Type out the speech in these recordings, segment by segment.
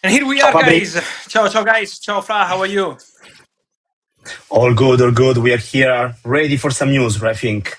And here we Ciao are, Fabri. guys. Ciao, ciao, guys. Ciao, Fra. How are you? All good, all good. We are here ready for some news, I think.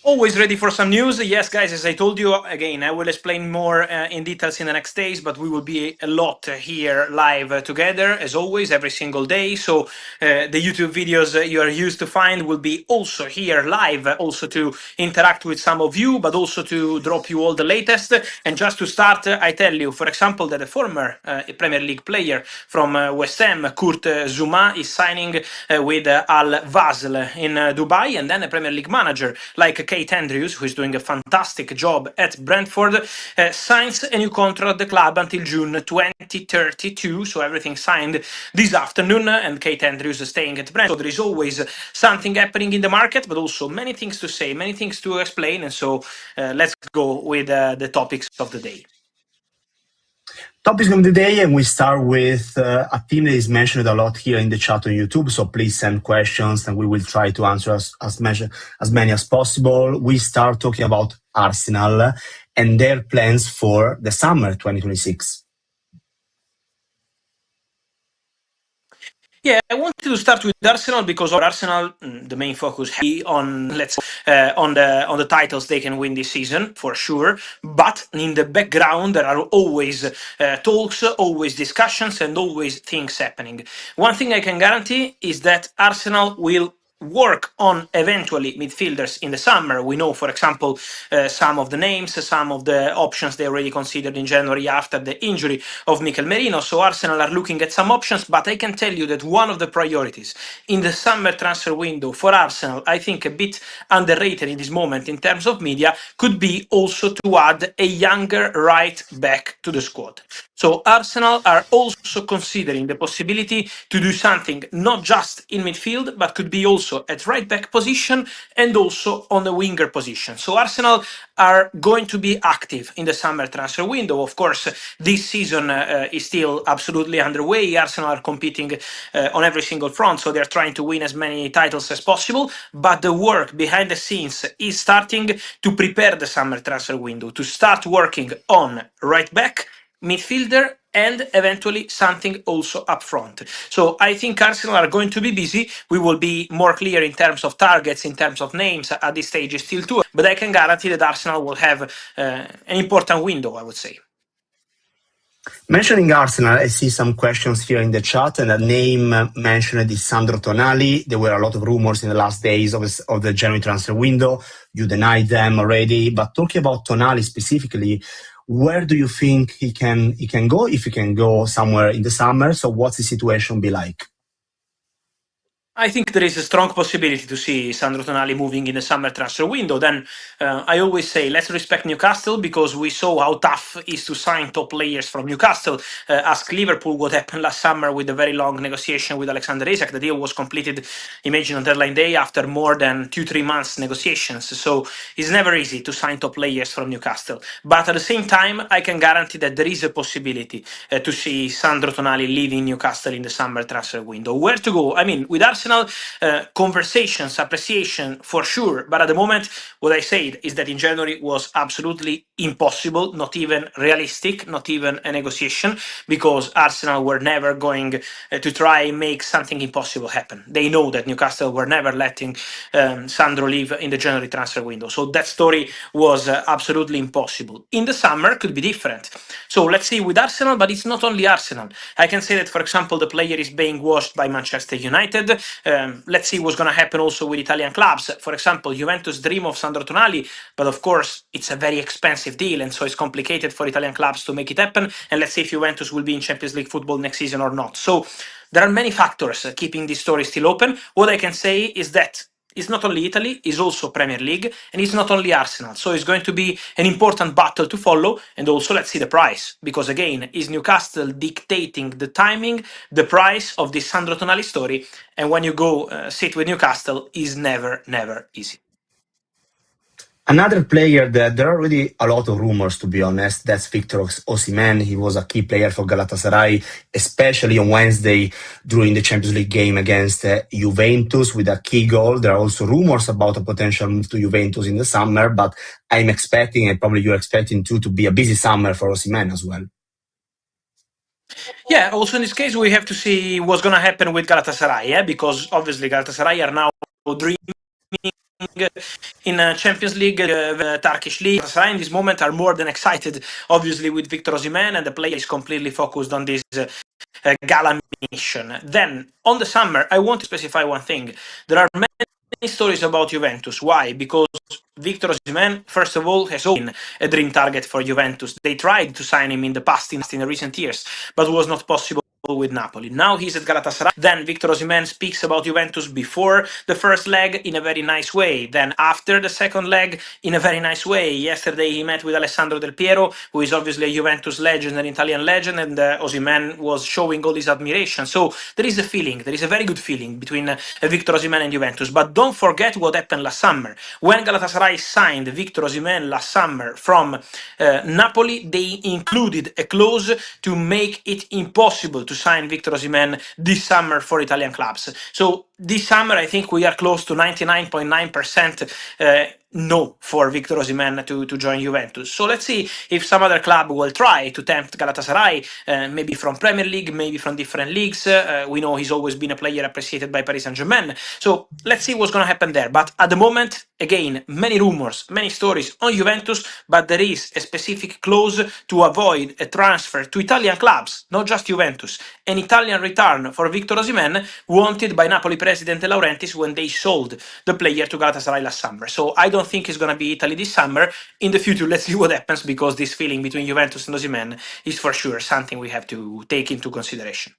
Always ready for some news. Yes, guys, as I told you, again, I will explain more in details in the next days, but we will be a lot here live together, as always, every single day. So the YouTube videos you are used to find will be also here live, also to interact with some of you, but also to drop you all the latest. And just to start, I tell you, for example, that a former Premier League player from West Ham, Kurt Zouma, is signing with Al Wasl in Dubai, and then a Premier League manager like Kate Andrews, who is doing a fantastic job at Brentford, signs a new contract at the club until June 2032. So everything signed this afternoon, and Kate Andrews is staying at Brentford. So there is always something happening in the market, but also many things to say, many things to explain. And so let's go with the topics of the day. Topic of the day, and we start with a team that is mentioned a lot here in the chat on YouTube. So please send questions, and we will try to answer as many as possible. We start talking about Arsenal and their plans for the summer 2026. Yeah, I wanted to start with Arsenal because Arsenal, the main focus be on on the titles they can win this season for sure. But in the background, there are always talks, always discussions, and always things happening. One thing I can guarantee is that Arsenal will work on eventually midfielders in the summer. We know, for example, some of the names, some of the options they already considered in January after the injury of Mikel Merino. So Arsenal are looking at some options, but I can tell you that one of the priorities in the summer transfer window for Arsenal, I think a bit underrated in this moment in terms of media, could be also to add a younger right back to the squad. So Arsenal are also considering the possibility to do something not just in midfield, but could be also at right back position and also on the winger position. So Arsenal are going to be active in the summer transfer window. Of course, this season is still absolutely underway. Arsenal are competing on every single front, so they're trying to win as many titles as possible. But the work behind the scenes is starting to prepare the summer transfer window, to start working on right back, midfielder, and eventually something also up front. So I think Arsenal are going to be busy. We will be more clear in terms of targets, in terms of names. At this stage is still too, but I can guarantee that Arsenal will have an important window, I would say. Mentioning Arsenal, I see some questions here in the chat, and a name mentioned is Sandro Tonali. There were a lot of rumors in the last days of the January transfer window. You denied them already, but talking about Tonali specifically, where do you think he can go, if he can go somewhere in the summer? So what's the situation be like? I think there is a strong possibility to see Sandro Tonali moving in the summer transfer window. Then I always say, let's respect Newcastle, because we saw how tough it is to sign top players from Newcastle. Ask Liverpool what happened last summer with a very long negotiation with Alexander Isak. The deal was completed, imagine, on deadline day after more than 2-3 months negotiations. So it's never easy to sign top players from Newcastle. But at the same time, I can guarantee that there is a possibility to see Sandro Tonali leaving Newcastle in the summer transfer window. Where to go? I mean, with Arsenal, conversations, appreciation for sure. But at the moment, what I said is that in January was absolutely impossible, not even realistic, not even a negotiation, because Arsenal were never going to try and make something impossible happen. They know that Newcastle were never letting Sandro leave in the January transfer window. So that story was absolutely impossible. In the summer, could be different. So let's see with Arsenal, but it's not only Arsenal. I can say that, for example, the player is being washed by Manchester United. Let's see what's going to happen also with Italian clubs. For example, Juventus dream of Sandro Tonali, but of course it's a very expensive deal, and so it's complicated for Italian clubs to make it happen. And let's see if Juventus will be in Champions League football next season or not. So there are many factors keeping this story still open. What I can say is that it's not only Italy, it's also Premier League, and it's not only Arsenal. So it's going to be an important battle to follow. And also, let's see the price, because again, is Newcastle dictating the timing, the price of this Sandro Tonali story? And when you go sit with Newcastle, is never, never easy. Another player that there are really a lot of rumors, to be honest, that's Victor Osimhen. He was a key player for Galatasaray, especially on Wednesday during the Champions League game against Juventus with a key goal. There are also rumors about a potential move to Juventus in the summer, but I'm expecting, and probably you're expecting too, to be a busy summer for Osimhen as well. Yeah, also in this case, we have to see what's going to happen with Galatasaray, yeah, because obviously Galatasaray are now dreaming in Champions League, Turkish League. Galatasaray in this moment are more than excited, obviously, with Victor Osimhen, and the player is completely focused on this gala mission. Then, on the summer, I want to specify one thing. There are many stories about Juventus. Why? Because Victor Osimhen, first of all, has always been a dream target for Juventus. They tried to sign him in the past, in the recent years, but was not possible with Napoli. Now he's at Galatasaray. Then Victor Osimhen speaks about Juventus before the first leg in a very nice way. Then after the second leg in a very nice way. Yesterday he met with Alessandro Del Piero, who is obviously a Juventus legend, an Italian legend, and Osimhen was showing all his admiration. So there is a feeling, there is a very good feeling between Victor Osimhen and Juventus. But don't forget what happened last summer. When Galatasaray signed Victor Osimhen last summer from Napoli, they included a clause to make it impossible to sign Victor Osimhen this summer for Italian clubs. So this summer, I think we are close to 99.9% no for Victor Osimhen to join Juventus. So let's see if some other club will try to tempt Galatasaray, maybe from Premier League, maybe from different leagues. We know he's always been a player appreciated by Paris Saint-Germain. So let's see what's going to happen there. But at the moment, again, many rumors, many stories on Juventus, but there is a specific clause to avoid a transfer to Italian clubs, not just Juventus, an Italian return for Victor Osimhen wanted by Napoli president De Laurentiis when they sold the player to Galatasaray last summer. So I don't think it's going to be Italy this summer. In the future, let's see what happens, because this feeling between Juventus and Osimhen is for sure something we have to take into consideration.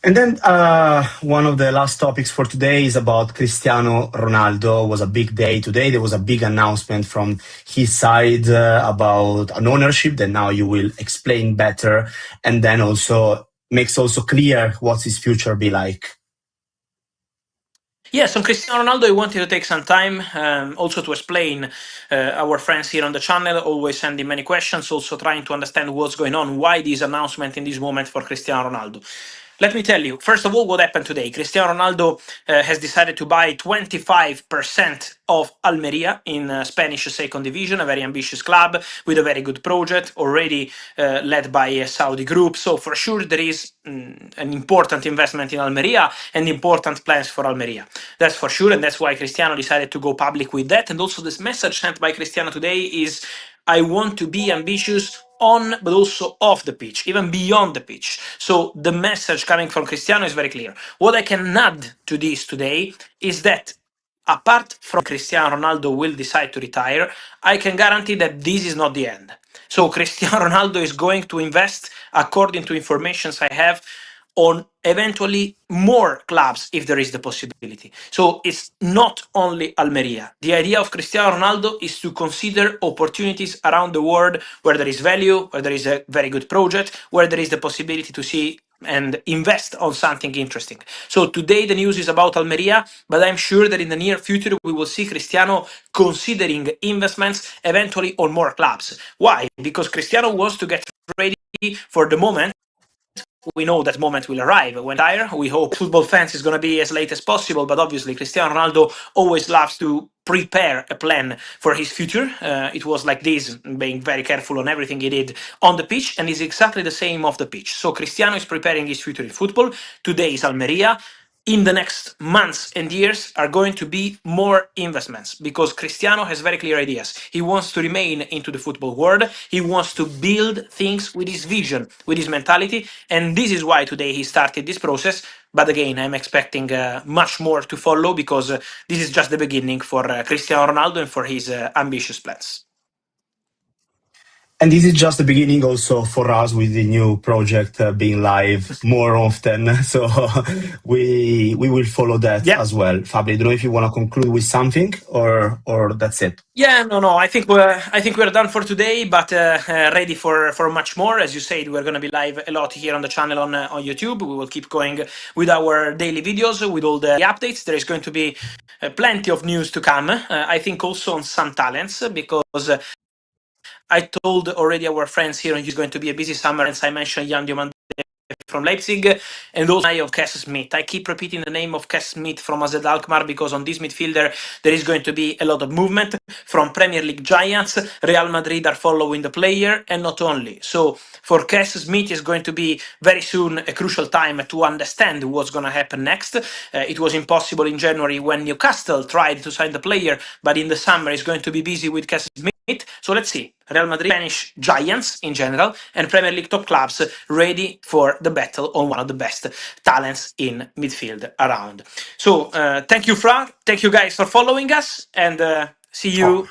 And then one of the last topics for today is about Cristiano Ronaldo. It was a big day today. There was a big announcement from his side about an ownership that now you will explain better, and then also makes also clear what's his future be like. Yes, on Cristiano Ronaldo, I wanted to take some time also to explain our friends here on the channel, always sending many questions, also trying to understand what's going on, why this announcement in this moment for Cristiano Ronaldo. Let me tell you, first of all, what happened today. Cristiano Ronaldo has decided to buy 25% of Almeria in Spanish second division, a very ambitious club with a very good project, already led by a Saudi group. So for sure there is an important investment in Almeria and important plans for Almeria. That's for sure, and that's why Cristiano decided to go public with that. And also this message sent by Cristiano today is, I want to be ambitious on but also off the pitch, even beyond the pitch. So the message coming from Cristiano is very clear. What I can add to this today is that apart from Cristiano Ronaldo will decide to retire, I can guarantee that this is not the end. So Cristiano Ronaldo is going to invest, according to information I have, on eventually more clubs if there is the possibility. So it's not only Almeria. The idea of Cristiano Ronaldo is to consider opportunities around the world where there is value, where there is a very good project, where there is the possibility to see and invest on something interesting. So today the news is about Almeria, but I'm sure that in the near future we will see Cristiano considering investments eventually on more clubs. Why? Because Cristiano wants to get ready for the moment. We know that moment will arrive. When tire, we hope football fans is going to be as late as possible, but obviously Cristiano Ronaldo always loves to prepare a plan for his future. It was like this, being very careful on everything he did on the pitch, and is exactly the same off the pitch. So Cristiano is preparing his future in football. Today is Almeria. In the next months and years are going to be more investments, because Cristiano has very clear ideas. He wants to remain into the football world. He wants to build things with his vision, with his mentality. And this is why today he started this process. But again, I'm expecting much more to follow, because this is just the beginning for Cristiano Ronaldo and for his ambitious plans. And this is just the beginning also for us with the new project being live more often. So we will follow that as well. Fabio, I don't know if you want to conclude with something or that's it. Yeah, no. I think we're done for today, but ready for much more. As you said, we're going to be live a lot here on the channel on YouTube. We will keep going with our daily videos, with all the updates. There is going to be plenty of news to come. I think also on some talents, because I told already our friends here, it's going to be a busy summer, and I mentioned Yan Diomande from Leipzig, and also of Kes Smith. I keep repeating the name of Kes Smith from AZ Alkmaar because on this midfielder there is going to be a lot of movement from Premier League giants. Real Madrid are following the player, and not only. So for Kes Smith is going to be very soon a crucial time to understand what's going to happen next. It was impossible in January when Newcastle tried to sign the player, but in the summer he's going to be busy with Kes Smith. So let's see. Real Madrid, Spanish giants in general, and Premier League top clubs ready for the battle on one of the best talents in midfield around. So thank you, Fra. Thank you guys for following us, and see you.